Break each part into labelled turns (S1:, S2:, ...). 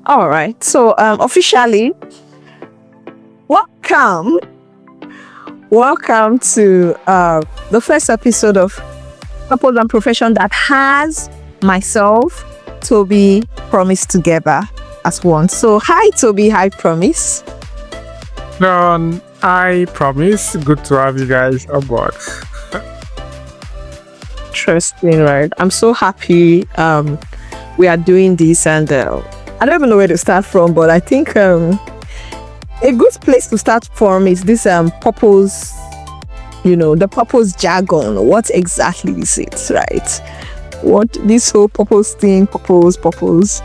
S1: All right. So officially, welcome, welcome to the first episode of Purpose and Profession that has myself, Toby, Promise together as one. So hi, Toby. Hi, Promise.
S2: I promise. Good to have you guys on board.
S1: Interesting, right? I'm so happy we are doing this, and I don't even know where to start from, but I think a good place to start from is this purpose, the purpose jargon. What exactly is it, right? What this whole purpose thing, purpose, what's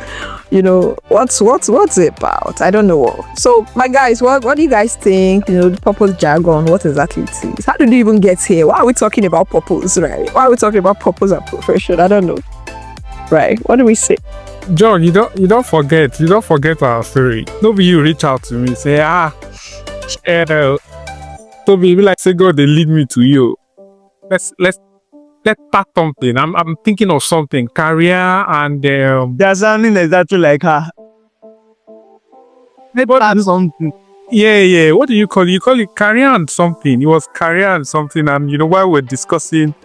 S1: it about? I don't know. So my guys, what do you guys think? The purpose jargon, what exactly it is? How did you even get here? Why are we talking about purpose, right? Why are we talking about purpose and profession? I don't know. Right? What do we say?
S2: John, you don't forget our story. Nobody you reach out to me, say, Toby, be like, say, God, they lead me to you. Let's start something. I'm thinking of something, career and
S3: There's something exactly like her. Let's something.
S2: Yeah. What do you call it? You call it career and something. It was career and something. And while we're discussing,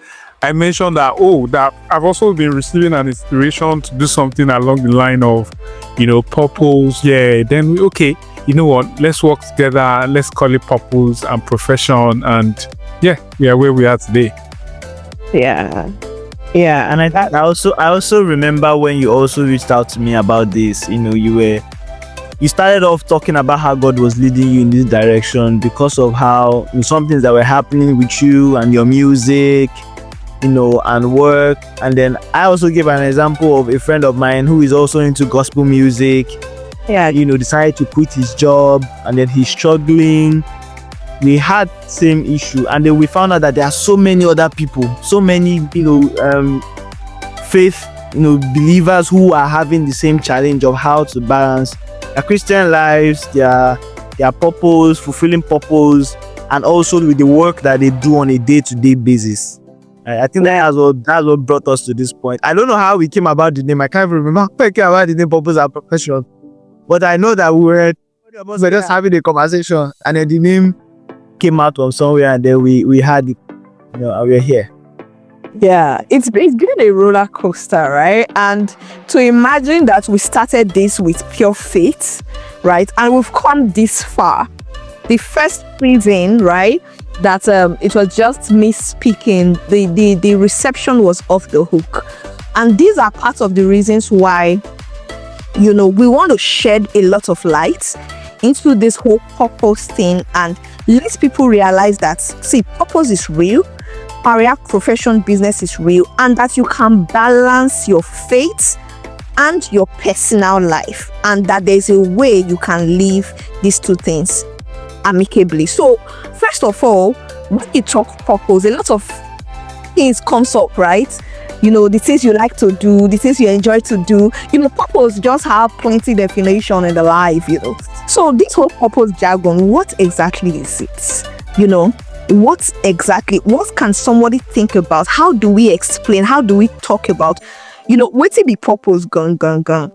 S2: I mentioned that that I've also been receiving an inspiration to do something along the line of, purpose. Yeah. Then you know what? Let's work together. Let's call it purpose and profession. And yeah, we are where we are today.
S1: Yeah.
S3: And I also remember when you also reached out to me about this. You started off talking about how God was leading you in this direction because of how some things that were happening with you and your music, and work. And then I also gave an example of a friend of mine who is also into gospel music.
S1: Yeah.
S3: Decided to quit his job, and then he's struggling. We had same issue, and then we found out that there are so many other people, so many faith believers who are having the same challenge of how to balance their Christian lives, their purpose, fulfilling purpose, and also with the work that they do on a day-to-day basis. I think that's what brought us to this point. I don't know how we came about the name. I can't remember how we came about the name Purpose and Profession, but I know that we were just having a conversation, and then the name came out from somewhere, and then we had it, and we're here.
S1: Yeah, it's been a roller coaster, right? And to imagine that we started this with pure faith, right? And we've come this far. The first reason, right, that it was just me speaking, the reception was off the hook. And these are part of the reasons why, we want to shed a lot of light into this whole purpose thing and let people realize that, see, purpose is real, career, profession, business is real, and that you can balance your faith and your personal life, and that there's a way you can live these two things amicably. So, first of all, when you talk purpose, a lot of things comes up, right? The things you like to do, the things you enjoy to do. Purpose just have plenty definition in the life, So this whole purpose jargon, what exactly is it? What can somebody think about? How do we explain? How do we talk about, what it be purpose gone?
S3: And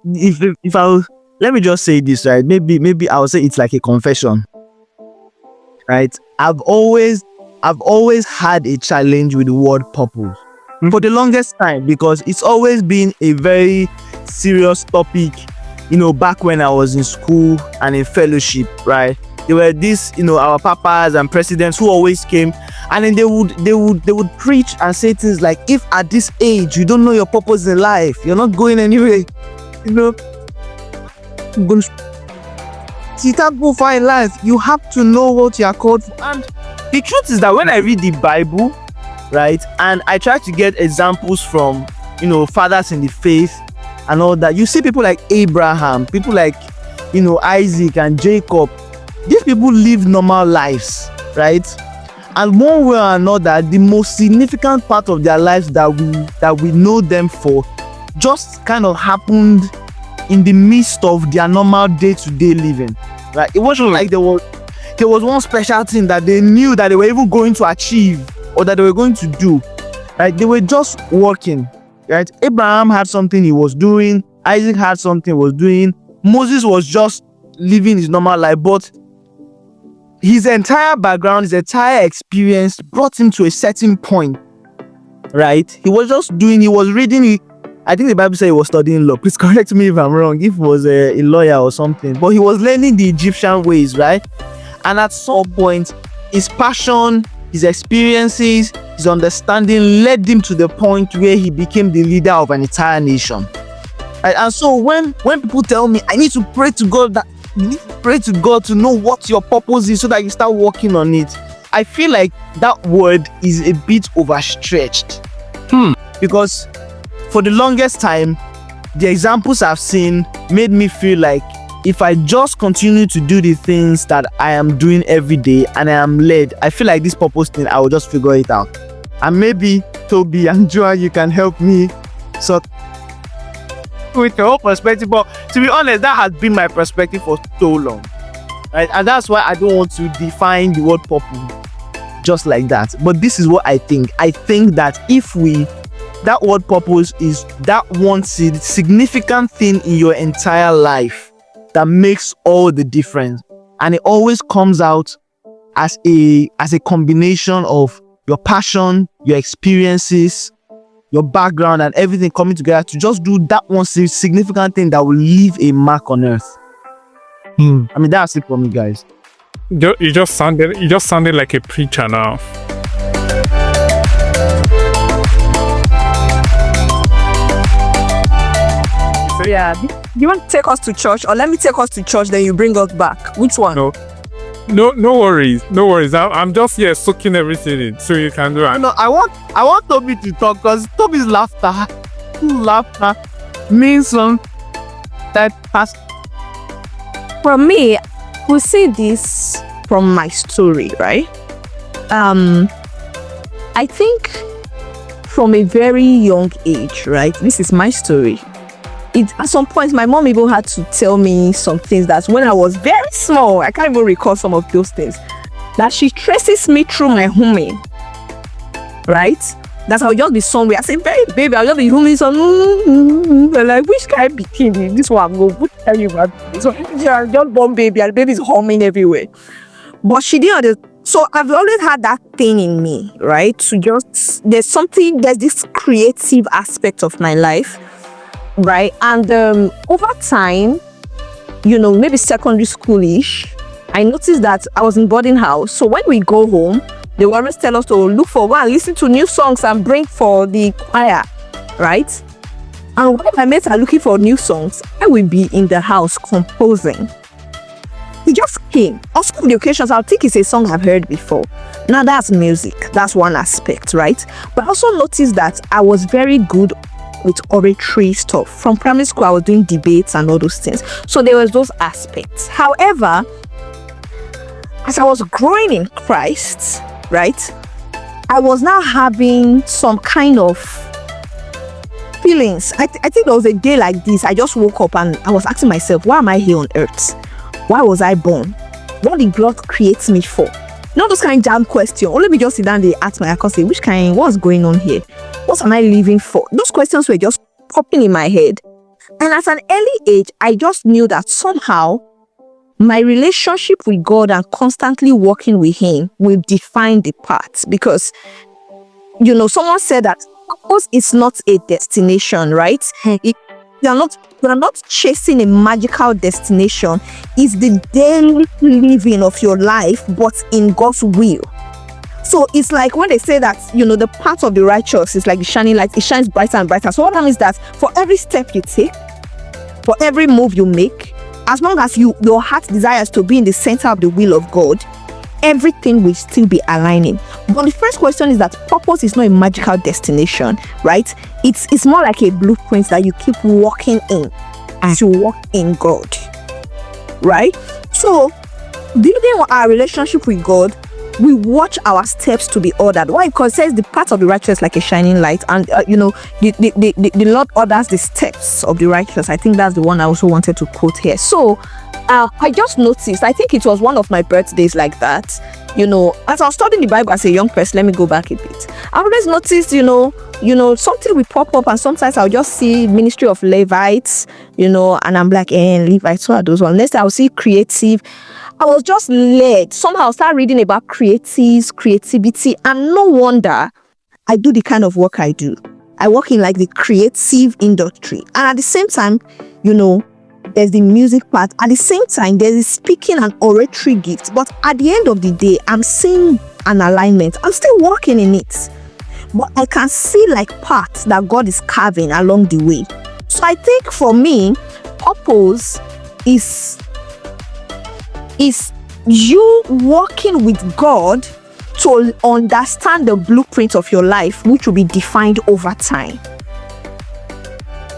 S3: if I let me just say this, right? Maybe I'll say it's like a confession, right? I've always had a challenge with the word purpose for the longest time, because it's always been a very serious topic, back when I was in school and in fellowship, right? There were these, our papas and presidents who always came, and then they would preach and say things like, if at this age you don't know your purpose in life, you're not going anywhere, you can't go far in life. You have to know what you are called for. And the truth is that when I read the Bible, right, and I try to get examples from, fathers in the faith and all that, you see people like Abraham, people like, Isaac and Jacob. These people live normal lives, right? And one way or another, the most significant part of their lives that we know them for just kind of happened in the midst of their normal day-to-day living, right? It wasn't like there was one special thing that they knew that they were even going to achieve or that they were going to do, right? They were just working. right? Abraham had something he was doing. Isaac had something he was doing. Moses was just living his normal life, but his entire background, his entire experience brought him to a certain point, right? He was just doing, he was reading, I think the Bible said he was studying law. Please correct me if I'm wrong, if he was a lawyer or something. But he was learning the Egyptian ways, right? And at some point, his passion, his experiences, his understanding led him to the point where he became the leader of an entire nation. Right? And so when people tell me, I need to pray to God, that you need to pray to God to know what your purpose is so that you start working on it, I feel like that word is a bit overstretched. Because for the longest time, the examples I've seen made me feel like if I just continue to do the things that I am doing every day and I am led, I feel like this purpose thing, I will just figure it out. And maybe Toby and Joa, you can help me sort with your whole perspective. But to be honest, that has been my perspective for so long, right? And that's why I don't want to define the word purpose just like that. But this is what I think. I think that that word purpose is that one significant thing in your entire life that makes all the difference. And it always comes out as a combination of your passion, your experiences, your background, and everything coming together to just do that one significant thing that will leave a mark on earth. I mean, that's it for me, guys.
S2: You just sounded like a preacher now.
S1: Yeah. You want to take us to church, or let me take us to church, then you bring us back? Which one?
S2: No worries. I'm just here soaking everything in, so you can do it.
S3: No, I want Toby to talk, because Toby's laughter means something that has.
S1: From me, we see this from my story, right? I think from a very young age, right? This is my story. At some point, my mom even had to tell me some things that when I was very small, I can't even recall some of those things, that she traces me through my humming, right? That's how just be somewhere. I say, very baby, I'll just be humming some, like, which kind of bikini? This one, I'm going to tell you about this. So, you're just born baby, and the baby's humming everywhere. But she didn't understand. So I've always had that thing in me, right? To just, there's this creative aspect of my life, right? And over time, maybe secondary school-ish, I noticed that I was in boarding house. So when we go home, they will always tell us to look for one, listen to new songs and bring for the choir, right? And when my mates are looking for new songs, I will be in the house composing. It just came. Also, on the occasions, I'll think it's a song I've heard before. Now, that's music. That's one aspect, right? But I also noticed that I was very good with oratory stuff. From primary school, I was doing debates and all those things. So there was those aspects. However, as I was growing in Christ, right, I was now having some kind of feelings. I think there was a day like this. I just woke up and I was asking myself, why am I here on earth? Why was I born? What did God create me for? Not those kind of damn questions. Or let me just sit down and ask my account, say, what's going on here? What am I living for? Those questions were just popping in my head. And at an early age, I just knew that somehow my relationship with God and constantly working with Him will define the path. Because, someone said that purpose is not a destination, right? You are not chasing a magical destination. It's the daily living of your life, but in God's will. So it's like when they say that, the path of the righteous is like the shining light. It shines brighter and brighter. So what that means is that for every step you take, for every move you make, as long as your heart desires to be in the center of the will of God, everything will still be aligning. But the first question is that purpose is not a magical destination, right? It's more like a blueprint that you keep walking in as you walk in God, right? So building our relationship with God, we watch our steps to be ordered. Why? Because it says the path of the righteous like a shining light, and the Lord orders the steps of the righteous. I think that's the one I also wanted to quote here. So I just noticed, I think it was one of my birthdays like that, as I was studying the Bible as a young person. Let me go back a bit. I always noticed, something will pop up, and sometimes I'll just see Ministry of Levites, and I'm like, Levites, what are those ones? Next I'll see creative. I was just led. Somehow start reading about creativity, and no wonder I do the kind of work I do. I work in like the creative industry, and at the same time, there's the music part. At the same time, there's the speaking and oratory gift. But at the end of the day, I'm seeing an alignment. I'm still working in it. But I can see like parts that God is carving along the way. So I think for me, purpose is you working with God to understand the blueprint of your life, which will be defined over time.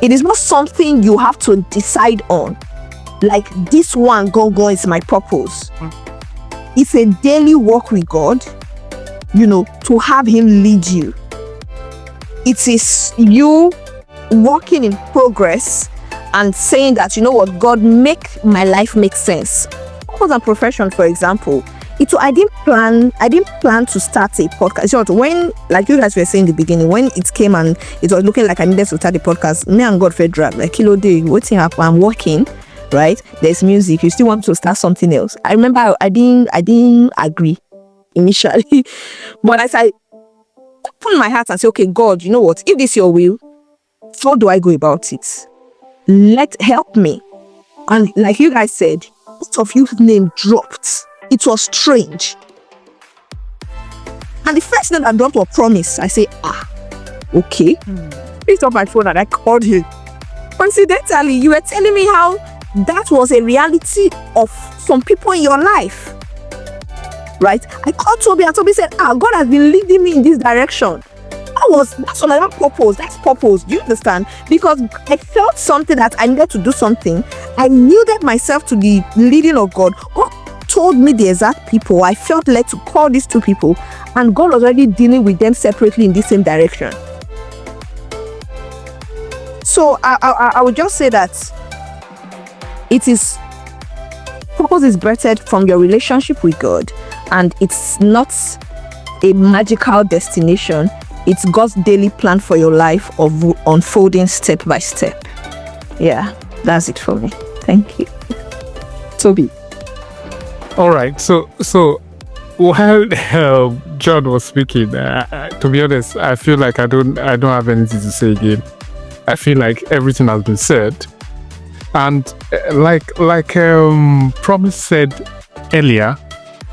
S1: It is not something you have to decide on. Like this one, go is my purpose. It's a daily walk with God, to have Him lead you. It is you walking in progress and saying that, God, make my life make sense. Purpose and profession, for example. I didn't plan to start a podcast. When, like you guys were saying in the beginning, when it came and it was looking like I needed to start a podcast, me and God fed drag like kilo day, what's happening? I'm working, right? There's music. You still want to start something else. I remember I didn't agree initially, but as I open my heart and say, okay, God, you know what? If this is your will, how do I go about it? Help me. And like you guys said, most of your name dropped. It was strange. And the first thing I dropped was promise. I say, okay. Picked up my phone and I called you. Coincidentally, you were telling me how that was a reality of some people in your life. Right? I called Toby and Toby said, God has been leading me in this direction. That's another purpose. That's purpose. Do you understand? Because I felt something that I needed to do something. I yielded myself to the leading of God. God told me the exact people. I felt led to call these two people, and God was already dealing with them separately in the same direction. So I would just say that purpose is birthed from your relationship with God, and it's not a magical destination. It's God's daily plan for your life of unfolding step by step. Yeah, that's it for me. Thank you. Toby.
S2: All right. So while John was speaking, to be honest, I feel like I don't have anything to say again. I feel like everything has been said, and like Promise said earlier,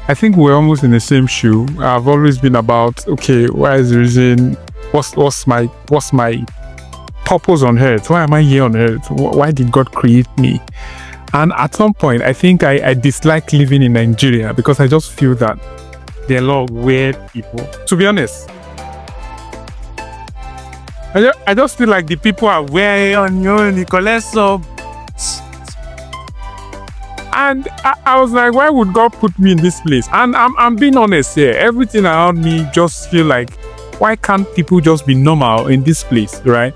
S2: I think we're almost in the same shoe. I've always been about, okay, why is the reason? What's my purpose on earth? Why am I here on earth? Why did God create me? And at some point, I think I dislike living in Nigeria because I just feel that there are a lot of weird people. To be honest, I just feel like the people are weird on your own, and I was like, why would God put me in this place? And I'm being honest here. Everything around me just feel like, why can't people just be normal in this place, right?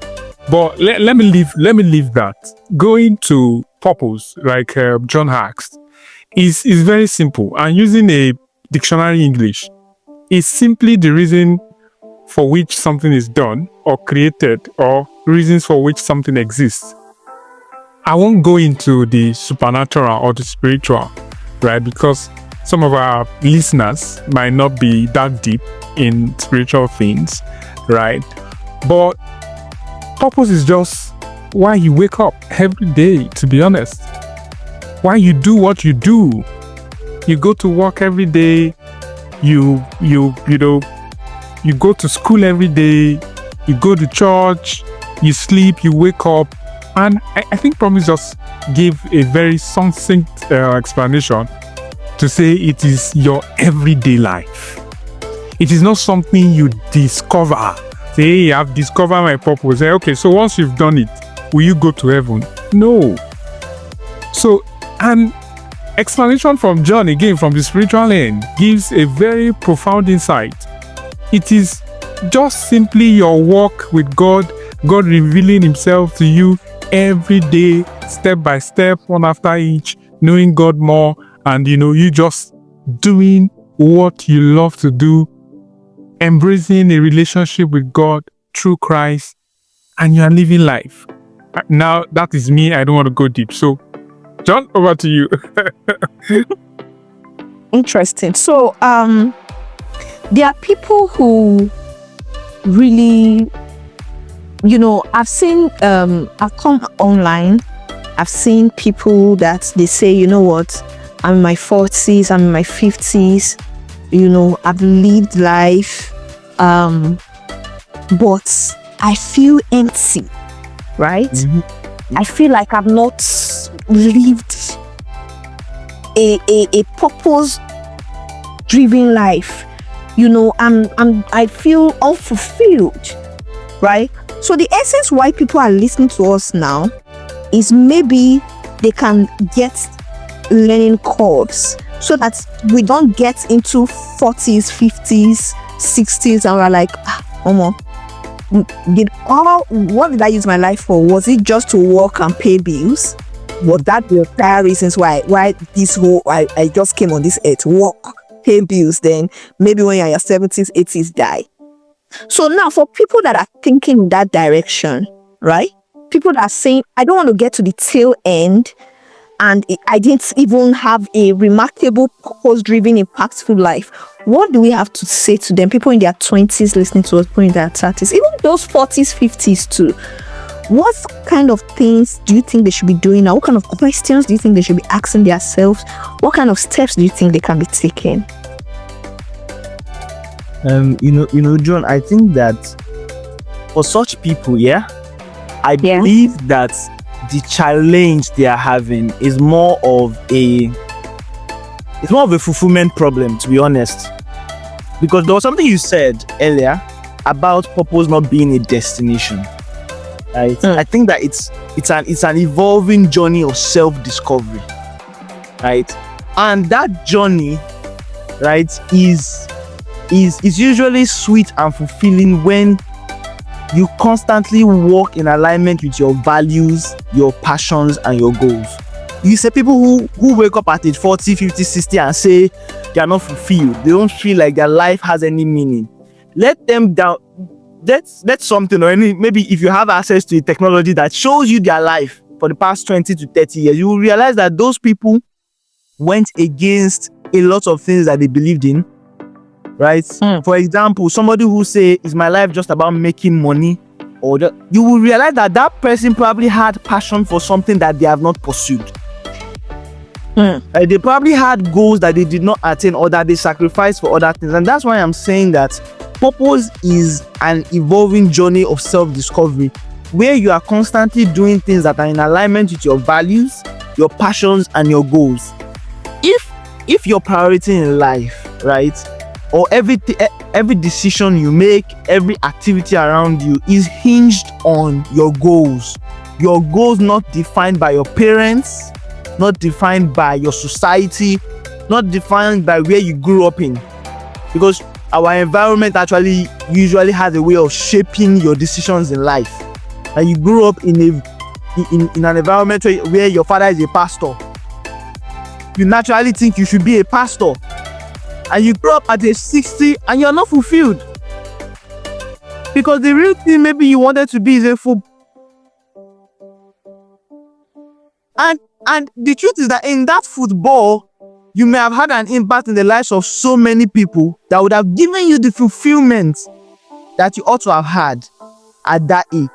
S2: But let me leave that. Going to purpose, like John asked, is very simple. And using a dictionary English is simply the reason for which something is done or created, or reasons for which something exists. I won't go into the supernatural or the spiritual, right? Because some of our listeners might not be that deep in spiritual things, right? But purpose is just why you wake up every day, to be honest. Why you do what you do. You go to work every day. You go to school every day. You go to church. You sleep. You wake up. And I think Promise just gave a very succinct explanation to say it is your everyday life. It is not something you discover. Say, hey, I've discovered my purpose. Say, okay, so once you've done it, will you go to heaven? No. So, an explanation from John, again, from the spiritual end, gives a very profound insight. It is just simply your walk with God, God revealing Himself to you every day, step by step, one after each, knowing God more, and you just doing what you love to do, embracing a relationship with God through Christ, and you are living life. Now, that is me. I don't want to go deep. So, John, over to you.
S1: Interesting. So, there are people who really, I've seen, I've come online, I've seen people that they say, you know what, I'm in my 40s, I'm in my 50s, I've lived life, but I feel empty, right?
S3: Mm-hmm.
S1: I feel like I've not lived a purpose-driven life. I feel unfulfilled, right? So the essence why people are listening to us now is maybe they can get learning curves so that we don't get into 40s, 50s, 60s and we're like, what did I use my life for? Was it just to work and pay bills? Was that the entire reasons why this whole I just came on this earth? Work, pay bills, then maybe when you're in your 70s, 80s, die. So now for people that are thinking in that direction, right? People that are saying, I don't want to get to the tail end and I didn't even have a remarkable, purpose-driven, impactful life. What do we have to say to them? People in their 20s listening to us, people in their 30s, even those 40s, 50s too. What kind of things do you think they should be doing now? What kind of questions do you think they should be asking themselves? What kind of steps do you think they can be taking?
S3: John, I think that for such people, I believe that the challenge they are having is more of a fulfillment problem, to be honest. Because there was something you said earlier about purpose not being a destination. Right? I think that it's an evolving journey of self-discovery. Right? And that journey, right, is usually sweet and fulfilling when you constantly walk in alignment with your values, your passions, and your goals. You say people who wake up at age 40, 50, 60 and say they are not fulfilled. They don't feel like their life has any meaning. Let them down. Let something, or maybe if you have access to a technology that shows you their life for the past 20 to 30 years, you will realize that those people went against a lot of things that they believed in. Right? For example, somebody who say, is my life just about making money? You will realize that person probably had passion for something that they have not pursued. They probably had goals that they did not attain or that they sacrificed for other things. And that's why I'm saying that purpose is an evolving journey of self-discovery where you are constantly doing things that are in alignment with your values, your passions, and your goals. If your priority in life, right, or every decision you make, every activity around you is hinged on your goals not defined by your parents, not defined by your society, not defined by where you grew up in, because our environment actually usually has a way of shaping your decisions in life. And you grew up in an environment where your father is a pastor, you naturally think you should be a pastor. And you grow up at age 60 and you're not fulfilled. Because the real thing maybe you wanted to be is a football. And the truth is that in that football, you may have had an impact in the lives of so many people that would have given you the fulfillment that you ought to have had at that age.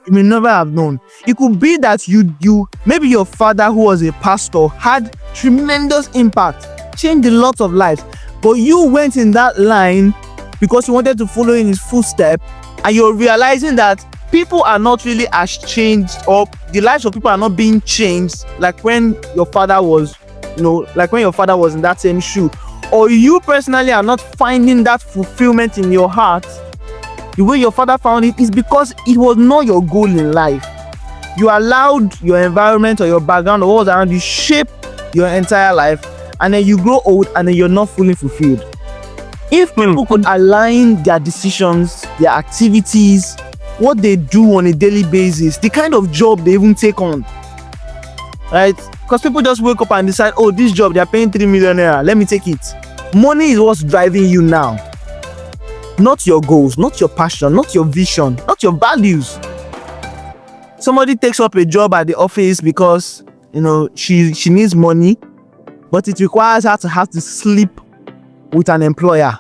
S3: You may never have known. It could be that you maybe your father, who was a pastor, had tremendous impact, changed a lot of lives. But you went in that line because you wanted to follow in his footsteps, and you're realizing that people are not really as changed, or the lives of people are not being changed like when your father was, like when your father was in that same shoe. Or you personally are not finding that fulfillment in your heart the way your father found it, is because it was not your goal in life. You allowed your environment or your background or what was around you shape your entire life, and then you grow old and then you're not fully fulfilled. If people could align their decisions, their activities, what they do on a daily basis, the kind of job they even take on, right? Because people just wake up and decide, oh, this job, they're paying 3 million naira. Let me take it. Money is what's driving you now. Not your goals, not your passion, not your vision, not your values. Somebody takes up a job at the office because, she needs money, but it requires her to have to sleep with an employer.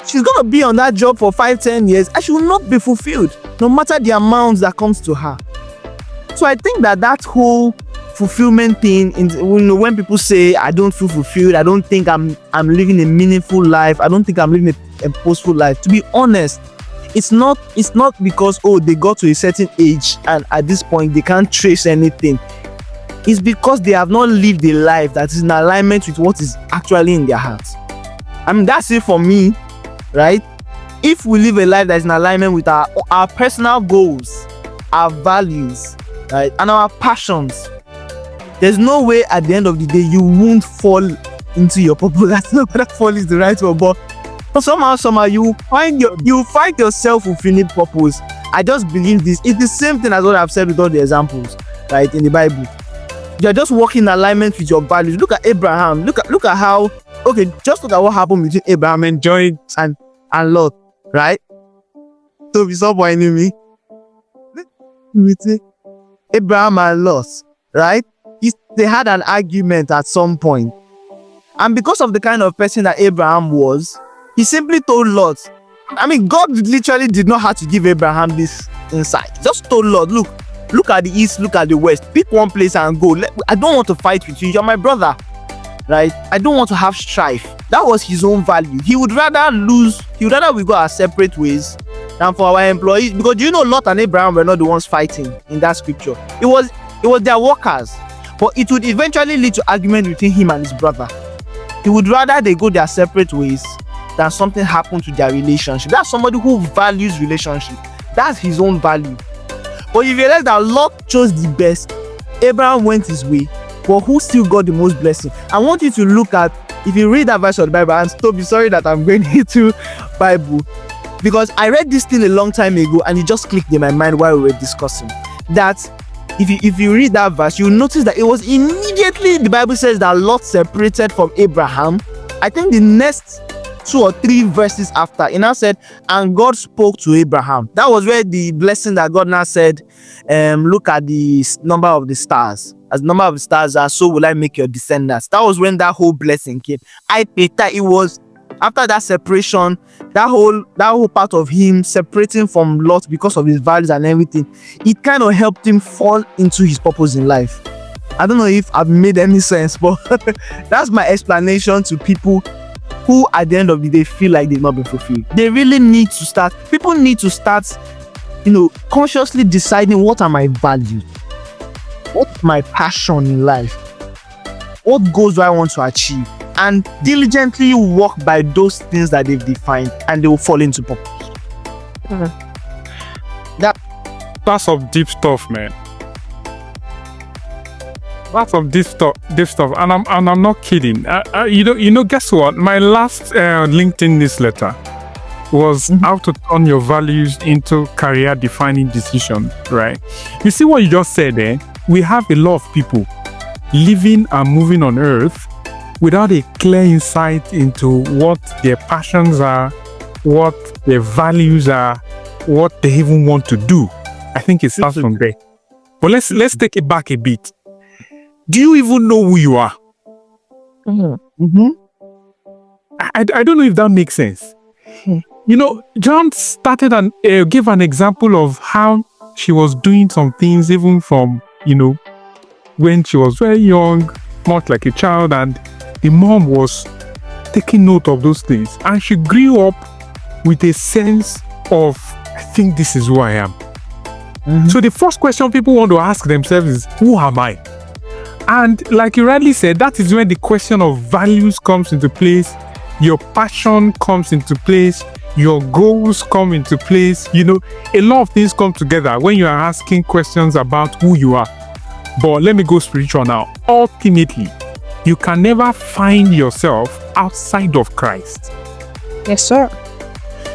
S3: She's going to be on that job for 5-10 years and she will not be fulfilled, no matter the amount that comes to her. So I think that whole fulfillment thing, when people say, I don't feel fulfilled, I don't think I'm living a meaningful life, I don't think I'm living a purposeful life. To be honest, it's not because, they got to a certain age and at this point they can't trace anything. It's because they have not lived a life that is in alignment with what is actually in their hearts. I mean, that's it for me, right? If we live a life that is in alignment with our personal goals, our values, right, and our passions, there's no way at the end of the day you won't fall into your purpose. That's not whether fall is the right word, but somehow you find yourself fulfilling purpose. I just believe this. It's the same thing as what I've said with all the examples, right, in the Bible. You're just working in alignment with your values. Look at Abraham. Look at how. Okay, just look at what happened between Abraham and Joy and Lot, right? So we saw my enemy. Abraham and Lot, right? They had an argument at some point. And because of the kind of person that Abraham was, he simply told Lot. I mean, God literally did not have to give Abraham this insight. Just told Lot, look at the east, look at the west. Pick one place and go. I don't want to fight with you. You're my brother, right? I don't want to have strife. That was his own value. He would rather we go our separate ways than for our employees. Because Lot and Abraham were not the ones fighting in that scripture. It was their workers. But it would eventually lead to argument between him and his brother. He would rather they go their separate ways than something happen to their relationship. That's somebody who values relationship. That's his own value. But if you realize that Lot chose the best, Abraham went his way, but who still got the most blessing? I want you to look at, if you read that verse of the Bible, and stop, sorry that I'm going into Bible, because I read this thing a long time ago and it just clicked in my mind while we were discussing that if you read that verse, you'll notice that it was immediately, the Bible says that Lot separated from Abraham. I think the next 2 or 3 verses after, it now said, and God spoke to Abraham. That was where the blessing that God now said, look at the number of the stars. As the number of the stars are, so will I make your descendants. That was when that whole blessing came. It was after that separation, that whole part of him separating from Lot because of his values and everything, it kind of helped him fall into his purpose in life. I don't know if I've made any sense, but that's my explanation to people who at the end of the day feel like they've not been fulfilled. They really need to start, people need to start, consciously deciding, what are my values? What's my passion in life? What goals do I want to achieve? And diligently work by those things that they've defined, and they will fall into purpose.
S2: That's some deep stuff, man. That's some deep stuff, and I'm not kidding. Guess what? My last LinkedIn newsletter was how to turn your values into career-defining decisions. Right? You see what you just said there? We have a lot of people living and moving on Earth without a clear insight into what their passions are, what their values are, what they even want to do. I think it starts from there. But let's take it back a bit. Do you even know who you are? I don't know if that makes sense. John started and gave an example of how she was doing some things even from, when she was very young, much like a child, and the mom was taking note of those things. And she grew up with a sense of, I think this is who I am. So the first question people want to ask themselves is, who am I? And like you rightly said, that is when the question of values comes into place, your passion comes into place, your goals come into place. A lot of things come together when you are asking questions about who you are. But let me go spiritual now. Ultimately, you can never find yourself outside of Christ.
S1: Yes, sir.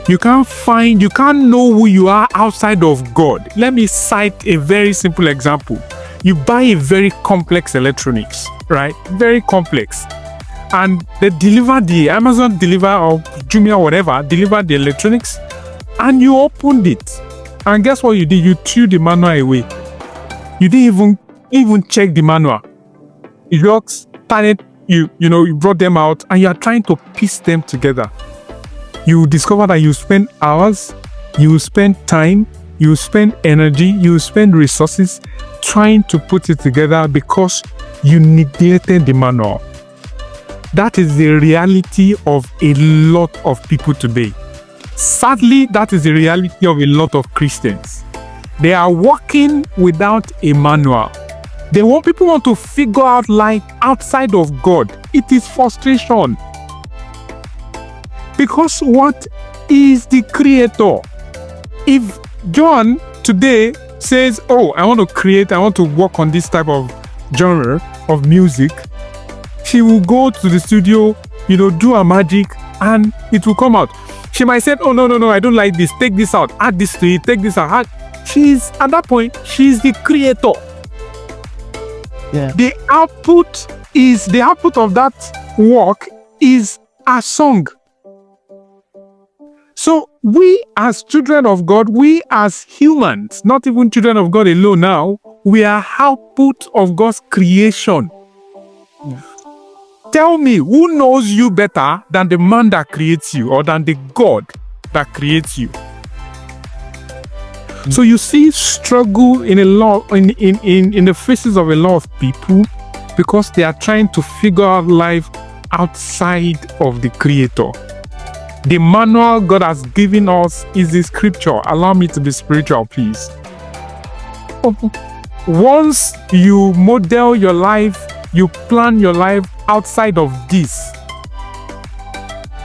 S2: You can't know who you are outside of God. Let me cite a very simple example. You buy a very complex electronics, right? Very complex. And they deliver the Amazon deliver or Jumia or whatever, deliver the electronics, and you opened it. And guess what you did? You threw the manual away. You didn't even check the manual. You just started, you brought them out and you are trying to piece them together. You discover that you spend hours, you spend time, you spend energy, you spend resources trying to put it together because you neglected the manual. That is the reality of a lot of people today. Sadly, that is the reality of a lot of Christians. They are walking without a manual. People want to figure out life outside of God. It is frustration. Because what is the creator? If John today says, oh, I want to work on this type of genre of music, she will go to the studio, do a magic, and it will come out. She might say, oh, no, I don't like this. Take this out. Add this to it. Take this out. At that point, she's the creator.
S3: Yeah.
S2: The output of that work is a song. So we as children of God, we as humans, not even children of God alone now, we are output of God's creation. Tell me, who knows you better than the man that creates you or than the God that creates you? So you see struggle in the faces of a lot of people because they are trying to figure out life outside of the Creator. The manual God has given us is the scripture. Allow me to be spiritual, please. Once you model your life, you plan your life outside of this.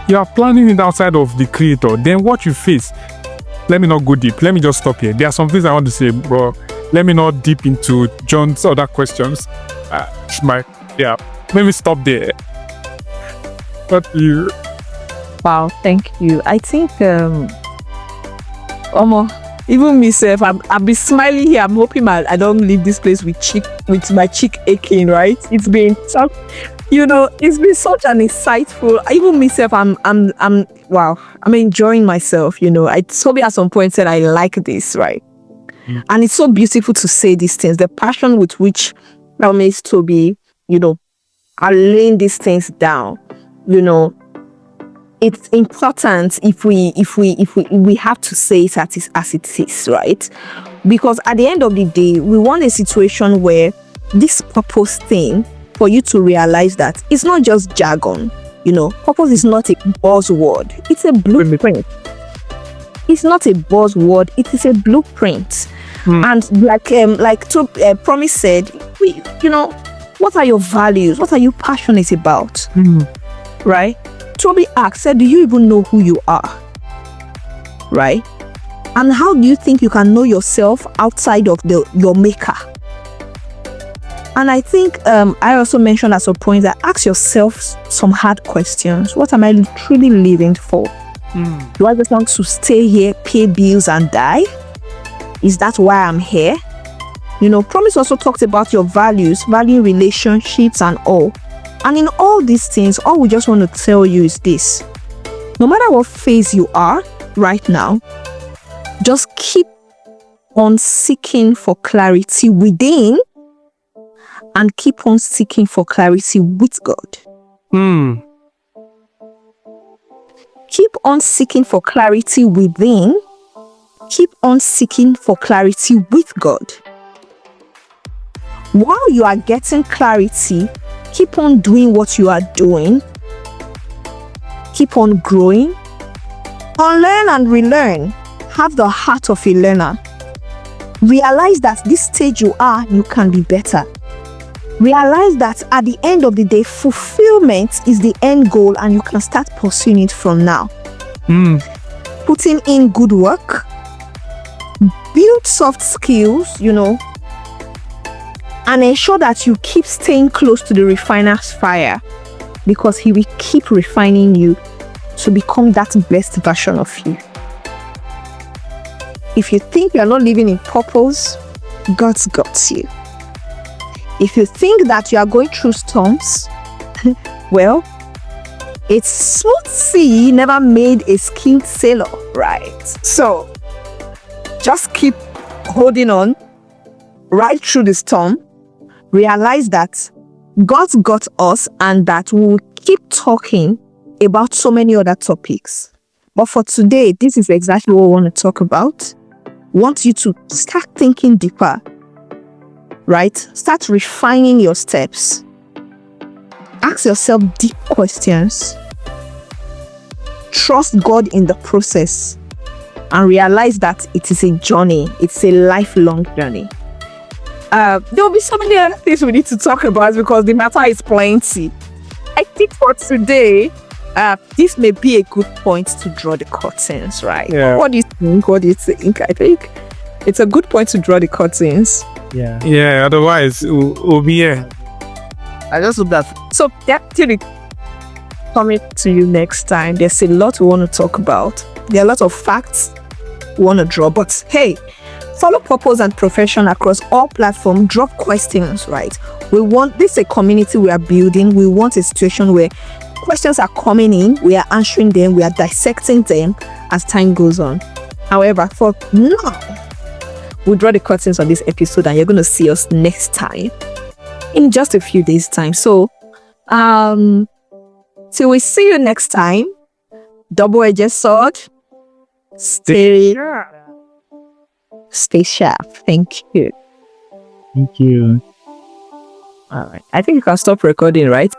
S2: You are planning it outside of the Creator. Then what you face, let me not go deep. Let me just stop here. There are some things I want to say, bro. Let me not deep into John's other questions. Let me stop there. What you?
S1: Wow, thank you. I think, even myself, I'll be smiling here. I'm hoping I don't leave this place with my cheek aching, right? It's been tough. It's been such an insightful. Even myself, I'm enjoying myself. Toby at some point said I like this, right? And it's so beautiful to say these things. The passion with which Promise Toby, are laying these things down. It's important if we have to say it as it is, right? Because at the end of the day, we want a situation where this purpose thing, for you to realize that it's not just jargon. Purpose is not a buzzword. It's a blueprint. It's not a buzzword. It is a blueprint. And like Promise said, what are your values? What are you passionate about? Right? Toby said, do you even know who you are? Right? And how do you think you can know yourself outside of your maker? And I think I also mentioned at some point that ask yourself some hard questions. What am I truly living for? Do I just want to stay here, pay bills and die? Is that why I'm here? Promise also talked about your values, valuing relationships and all. And in all these things, all we just want to tell you is this. No matter what phase you are right now, just keep on seeking for clarity within and keep on seeking for clarity with God. Keep on seeking for clarity within. Keep on seeking for clarity with God. While you are getting clarity, keep on doing what you are doing. Keep on growing. Unlearn and relearn. Have the heart of a learner. Realize that this stage you are, you can be better. Realize that at the end of the day, fulfillment is the end goal and you can start pursuing it from now. Putting in good work. Build soft skills, and ensure that you keep staying close to the refiner's fire, because he will keep refining you to become that best version of you. If you think you are not living in purpose, God's got you. If you think that you are going through storms, well, a smooth sea never made a skilled sailor, right? So just keep holding on right through the storm. Realize that God's got us and that we will keep talking about so many other topics. But for today, this is exactly what we want to talk about. Want you to start thinking deeper, right? Start refining your steps. Ask yourself deep questions. Trust God in the process and realize that it is a journey. It's a lifelong journey. There will be so many other things we need to talk about because the matter is plenty. I think for today, this may be a good point to draw the curtains, right?
S2: Yeah.
S1: What do you think? I think it's a good point to draw the curtains.
S3: Yeah.
S2: Yeah, otherwise, we'll be here.
S3: I just hope that
S1: So definitely coming to you next time. There's a lot we want to talk about. There are a lot of facts we want to draw. But hey, follow Purpose and Profession across all platforms. Drop questions, right? We want this a community we are building. We want a situation where questions are coming in, we are answering them, we are dissecting them as time goes on. However, for now, we'll draw the curtains on this episode and you're going to see us next time in just a few days' time. So, till we see you next time, double-edged sword, stay sharp. Thank you.
S3: thank you.
S1: All right. I think you can stop recording, right?